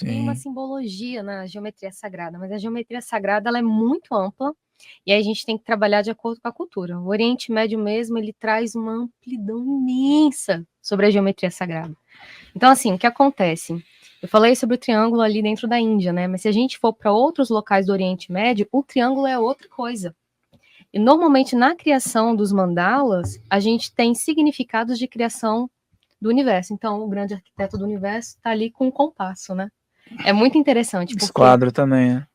tem uma Sim. simbologia na geometria sagrada, mas a geometria sagrada ela é muito ampla e aí a gente tem que trabalhar de acordo com a cultura. O Oriente Médio mesmo, ele traz uma amplidão imensa sobre a geometria sagrada. Então, assim, o que acontece? Eu falei sobre o triângulo ali dentro da Índia, né? Mas se a gente for para outros locais do Oriente Médio, o triângulo é outra coisa. E normalmente na criação dos mandalas, a gente tem significados de criação do universo. Então, o grande arquiteto do universo está ali com um compasso, né? É muito interessante, porque Esquadro também, né?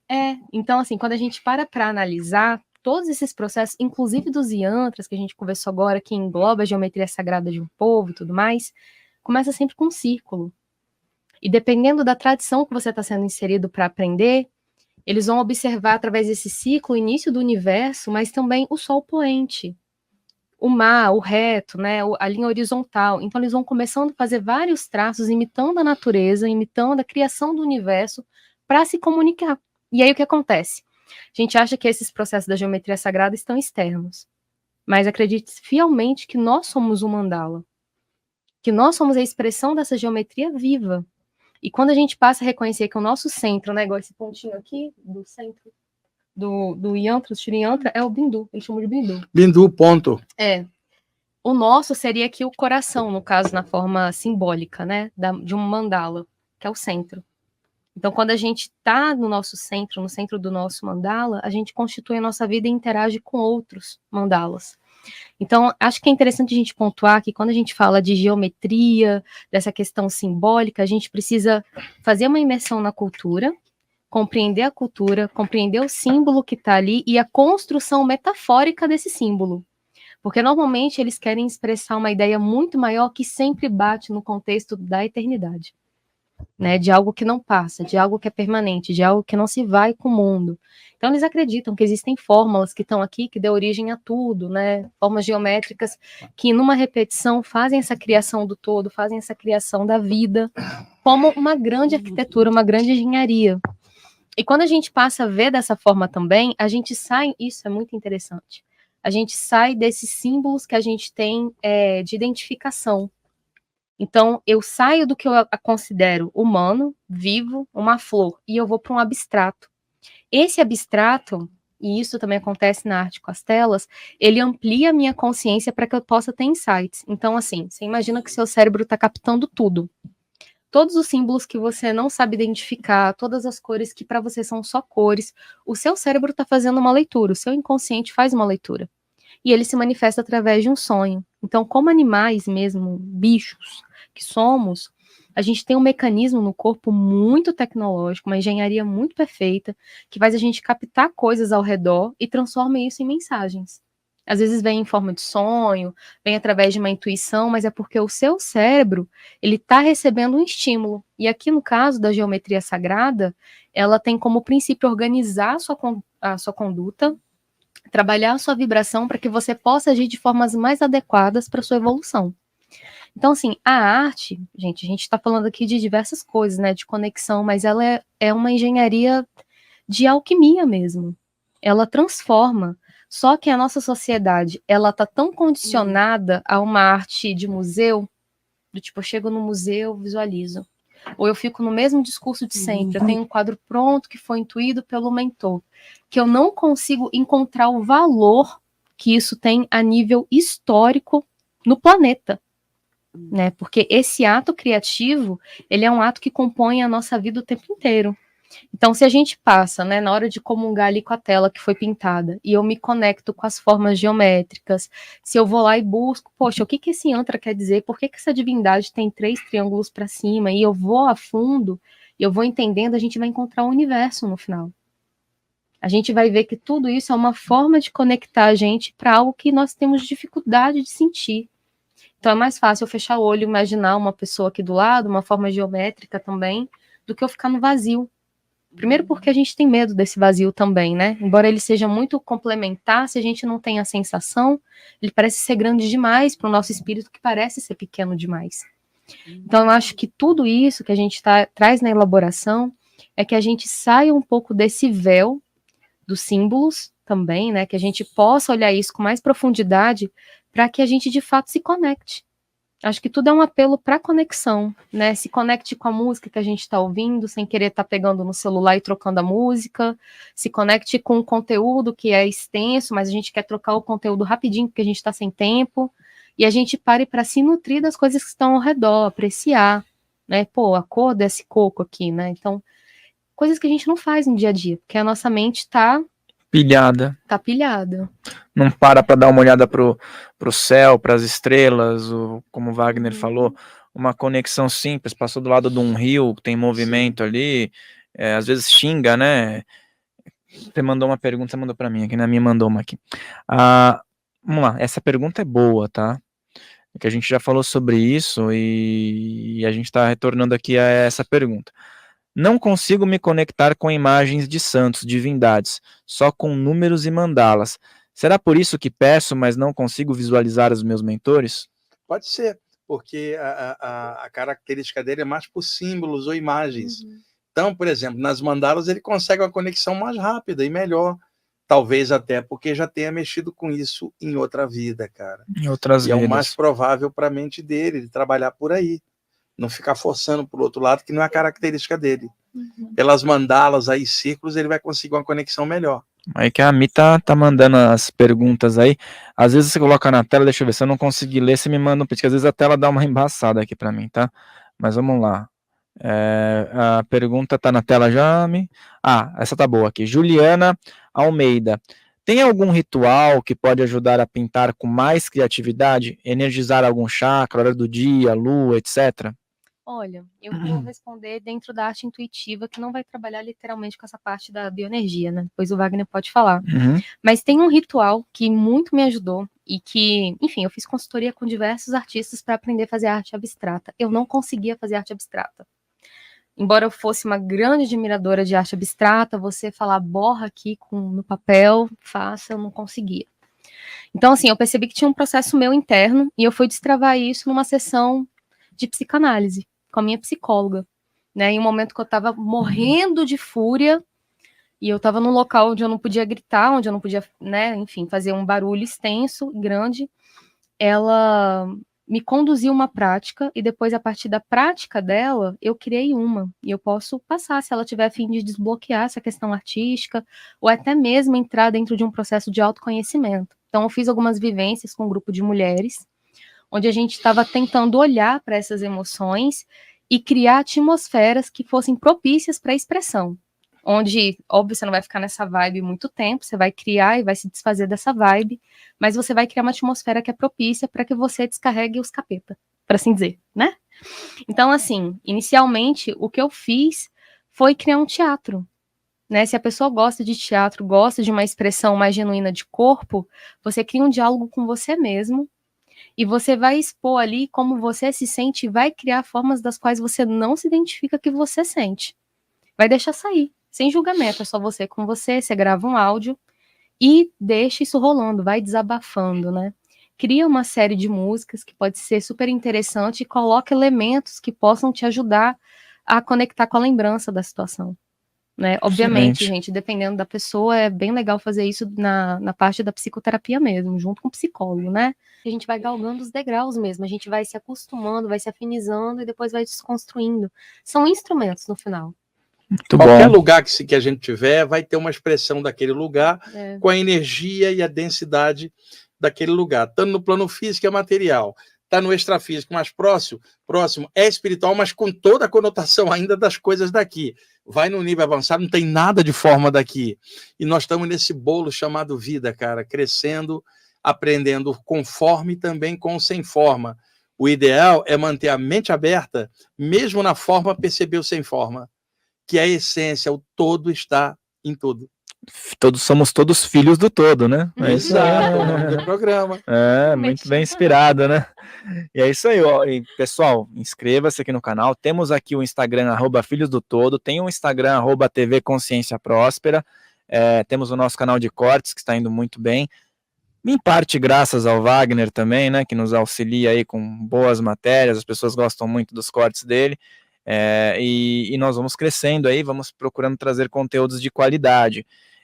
então, assim, quando a gente para analisar todos esses processos, inclusive dos yantras, que a gente conversou agora, que engloba a geometria sagrada de um povo e tudo mais, começa sempre com um círculo. E dependendo da tradição que você está sendo inserido para aprender, eles vão observar através desse ciclo o início do universo, mas também o sol poente, o mar, o reto, né, a linha horizontal. Então eles vão começando a fazer vários traços, imitando a natureza, imitando a criação do universo, para se comunicar. E aí o que acontece? A gente acha que esses processos da geometria sagrada estão externos, mas acredite fielmente que nós somos o mandala, que nós somos a expressão dessa geometria viva. E quando a gente passa a reconhecer que o nosso centro, né, igual esse pontinho aqui do centro do yantra, do Shri Yantra, é o bindu, eles chamam de bindu. Bindu, ponto. O nosso seria aqui o coração, no caso, na forma simbólica, né, de um mandala, que é o centro. Então, quando a gente está no nosso centro, no centro do nosso mandala, a gente constitui a nossa vida e interage com outros mandalas. Então, acho que é interessante a gente pontuar que quando a gente fala de geometria, dessa questão simbólica, a gente precisa fazer uma imersão na cultura, compreender o símbolo que está ali e a construção metafórica desse símbolo. Porque normalmente eles querem expressar uma ideia muito maior que sempre bate no contexto da eternidade, né? De algo que não passa, de algo que é permanente, de algo que não se vai com o mundo. Então eles acreditam que existem fórmulas que estão aqui que dão origem a tudo, né? Formas geométricas que numa repetição fazem essa criação do todo, fazem essa criação da vida, como uma grande arquitetura, uma grande engenharia. E quando a gente passa a ver dessa forma também, a gente sai, isso é muito interessante, a gente sai desses símbolos que a gente tem de identificação. Então, eu saio do que eu considero humano, vivo, uma flor, e eu vou para um abstrato. Esse abstrato, e isso também acontece na arte com as telas, ele amplia a minha consciência para que eu possa ter insights. Então, assim, você imagina que seu cérebro está captando tudo. Todos os símbolos que você não sabe identificar, todas as cores que para você são só cores, o seu cérebro está fazendo uma leitura, o seu inconsciente faz uma leitura. E ele se manifesta através de um sonho. Então, como animais mesmo, bichos que somos, a gente tem um mecanismo no corpo muito tecnológico, uma engenharia muito perfeita, que faz a gente captar coisas ao redor e transforma isso em mensagens. Às vezes vem em forma de sonho, vem através de uma intuição, mas é porque o seu cérebro, ele está recebendo um estímulo. E aqui no caso da geometria sagrada, ela tem como princípio organizar a sua conduta, trabalhar a sua vibração para que você possa agir de formas mais adequadas para sua evolução. Então, assim, a arte, gente, a gente está falando aqui de diversas coisas, né, de conexão, mas ela é uma engenharia de alquimia mesmo. Ela transforma. Só que a nossa sociedade, ela tá tão condicionada a uma arte de museu, do tipo, eu chego no museu, visualizo. Ou eu fico no mesmo discurso de sempre, eu tenho um quadro pronto que foi intuído pelo mentor, que eu não consigo encontrar o valor que isso tem a nível histórico no planeta, né? Porque esse ato criativo, ele é um ato que compõe a nossa vida o tempo inteiro. Então, se a gente passa, né, na hora de comungar ali com a tela que foi pintada, e eu me conecto com as formas geométricas, se eu vou lá e busco, poxa, o que esse yantra quer dizer? Por que essa divindade tem 3 triângulos para cima? E eu vou a fundo, e eu vou entendendo, a gente vai encontrar o universo no final. A gente vai ver que tudo isso é uma forma de conectar a gente para algo que nós temos dificuldade de sentir. Então é mais fácil eu fechar o olho e imaginar uma pessoa aqui do lado, uma forma geométrica também, do que eu ficar no vazio. Primeiro porque a gente tem medo desse vazio também, né? Embora ele seja muito complementar, se a gente não tem a sensação, ele parece ser grande demais para o nosso espírito, que parece ser pequeno demais. Então, eu acho que tudo isso que a gente traz na elaboração é que a gente saia um pouco desse véu dos símbolos também, né? Que a gente possa olhar isso com mais profundidade para que a gente, de fato, se conecte. Acho que tudo é um apelo para conexão, né? Se conecte com a música que a gente está ouvindo, sem querer estar pegando no celular e trocando a música. Se conecte com o conteúdo que é extenso, mas a gente quer trocar o conteúdo rapidinho porque a gente está sem tempo. E a gente pare para se nutrir das coisas que estão ao redor, apreciar, né? Pô, a cor desse coco aqui, né? Então, coisas que a gente não faz no dia a dia, porque a nossa mente está pilhada. Tá pilhada. Não para dar uma olhada pro céu, para as estrelas, como o Wagner falou, uma conexão simples, passou do lado de um rio, tem movimento ali, às vezes xinga, né? Você mandou uma pergunta, você mandou para mim, aqui na minha mandou uma aqui. Vamos lá, essa pergunta é boa, tá? Que a gente já falou sobre isso e a gente está retornando aqui a essa pergunta. Não consigo me conectar com imagens de santos, divindades, só com números e mandalas. Será por isso que peço, mas não consigo visualizar os meus mentores? Pode ser, porque a característica dele é mais por símbolos ou imagens. Então, por exemplo, nas mandalas ele consegue uma conexão mais rápida e melhor. Talvez até porque já tenha mexido com isso em outra vida, cara. Em outras vidas. É o mais provável para a mente dele, ele trabalhar por aí. Não ficar forçando para o outro lado, que não é a característica dele. Pelas mandalas aí, círculos, ele vai conseguir uma conexão melhor. Aí que a Mi tá mandando as perguntas aí. Às vezes você coloca na tela, deixa eu ver, se eu não conseguir ler, você me manda um pedido, às vezes a tela dá uma embaçada aqui para mim, tá? Mas vamos lá. A pergunta tá na tela já, Mi? Essa tá boa aqui. Juliana Almeida. Tem algum ritual que pode ajudar a pintar com mais criatividade? Energizar algum chakra, hora do dia, lua, etc.? Olha, eu vou responder dentro da arte intuitiva, que não vai trabalhar literalmente com essa parte da bioenergia, né? Depois o Wagner pode falar. Mas tem um ritual que muito me ajudou e que, enfim, eu fiz consultoria com diversos artistas para aprender a fazer arte abstrata. Eu não conseguia fazer arte abstrata. Embora eu fosse uma grande admiradora de arte abstrata, você falar borra aqui no papel, faça, eu não conseguia. Então, assim, eu percebi que tinha um processo meu interno e eu fui destravar isso numa sessão de psicanálise com a minha psicóloga, né? Em um momento que eu estava morrendo de fúria e eu estava num local onde eu não podia gritar, onde eu não podia, né, enfim, fazer um barulho extenso, grande. Ela me conduziu uma prática e depois, a partir da prática dela, eu criei uma. E eu posso passar, se ela tiver a fim de desbloquear essa questão artística ou até mesmo entrar dentro de um processo de autoconhecimento. Então, eu fiz algumas vivências com um grupo de mulheres, onde a gente estava tentando olhar para essas emoções e criar atmosferas que fossem propícias para a expressão. Onde, óbvio, você não vai ficar nessa vibe muito tempo, você vai criar e vai se desfazer dessa vibe, mas você vai criar uma atmosfera que é propícia para que você descarregue os capeta, para assim dizer, né? Então, assim, inicialmente, o que eu fiz foi criar um teatro, né? Se a pessoa gosta de teatro, gosta de uma expressão mais genuína de corpo, você cria um diálogo com você mesmo, e você vai expor ali como você se sente e vai criar formas das quais você não se identifica que você sente. Vai deixar sair, sem julgamento, é só você com você grava um áudio e deixa isso rolando, vai desabafando, né? Cria uma série de músicas que pode ser super interessante e coloca elementos que possam te ajudar a conectar com a lembrança da situação. Né? Obviamente, gente, dependendo da pessoa, é bem legal fazer isso na parte da psicoterapia mesmo, junto com o psicólogo, né? A gente vai galgando os degraus mesmo, a gente vai se acostumando, vai se afinizando e depois vai desconstruindo. São instrumentos no final. Qualquer lugar que a gente tiver, vai ter uma expressão daquele lugar com a energia e a densidade daquele lugar. Tanto no plano físico é material, está no extrafísico mais próximo é espiritual, mas com toda a conotação ainda das coisas daqui. Vai no nível avançado, não tem nada de forma daqui. E nós estamos nesse bolo chamado vida, cara, crescendo, aprendendo conforme também com sem forma. O ideal é manter a mente aberta, mesmo na forma, perceber o sem forma. Que a essência, o todo está em tudo. Somos todos filhos do todo, né? Exato, o nome do programa. Muito bem inspirado, né? E é isso aí, ó. E, pessoal, inscreva-se aqui no canal. Temos aqui o Instagram, @Filhos do Todo. Tem o Instagram, @TV Consciência Próspera. Temos o nosso canal de cortes, que está indo muito bem. Em parte graças ao Wagner também, né? Que nos auxilia aí com boas matérias. As pessoas gostam muito dos cortes dele. E nós vamos crescendo aí, vamos procurando trazer conteúdos de qualidade.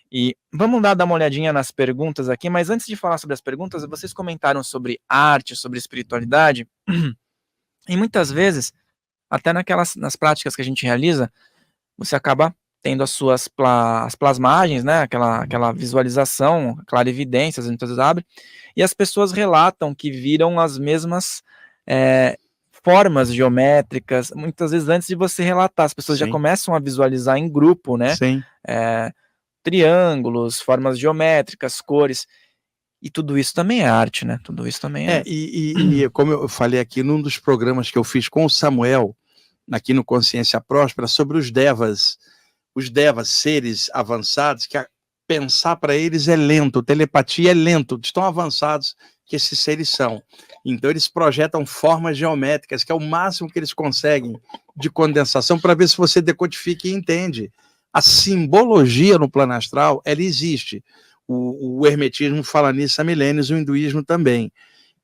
E vamos dar uma olhadinha nas perguntas aqui, mas antes de falar sobre as perguntas, vocês comentaram sobre arte, sobre espiritualidade. E muitas vezes, até nas práticas que a gente realiza, você acaba tendo as plasmagens, né, aquela visualização, clarividência, as emisoras abrem, e as pessoas relatam que viram as mesmas formas geométricas, muitas vezes antes de você relatar, as pessoas já começam a visualizar em grupo, né, triângulos, formas geométricas, cores, e tudo isso também é arte, né, tudo isso também é... E como eu falei aqui, num dos programas que eu fiz com o Samuel, aqui no Consciência Próspera, sobre os devas, seres avançados, que pensar para eles é lento, telepatia é lento, de tão avançados que esses seres são. Então eles projetam formas geométricas, que é o máximo que eles conseguem de condensação, para ver se você decodifica e entende. A simbologia no plano astral, ela existe. O hermetismo fala nisso há milênios, o hinduísmo também.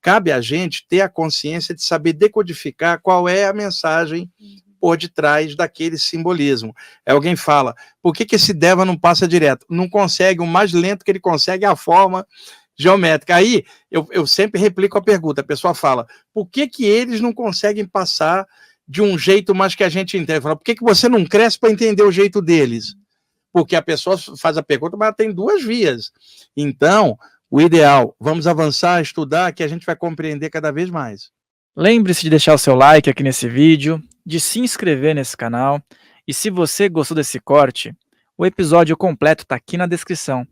Cabe a gente ter a consciência de saber decodificar qual é a mensagem por detrás daquele simbolismo. Alguém fala, por que esse Deva não passa direto? Não consegue, o mais lento que ele consegue é a forma geométrica. Aí, eu sempre replico a pergunta, a pessoa fala, por que eles não conseguem passar de um jeito mais que a gente entende? Fala, por que você não cresce para entender o jeito deles? Porque a pessoa faz a pergunta, mas ela tem duas vias. Então, o ideal, vamos avançar, estudar, que a gente vai compreender cada vez mais. Lembre-se de deixar o seu like aqui nesse vídeo, de se inscrever nesse canal, e se você gostou desse corte, o episódio completo está aqui na descrição.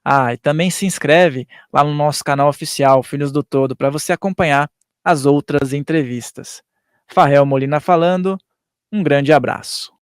Ah, e também se inscreve lá no nosso canal oficial, Filhos do Todo, para você acompanhar as outras entrevistas. Farrell Molina falando, um grande abraço.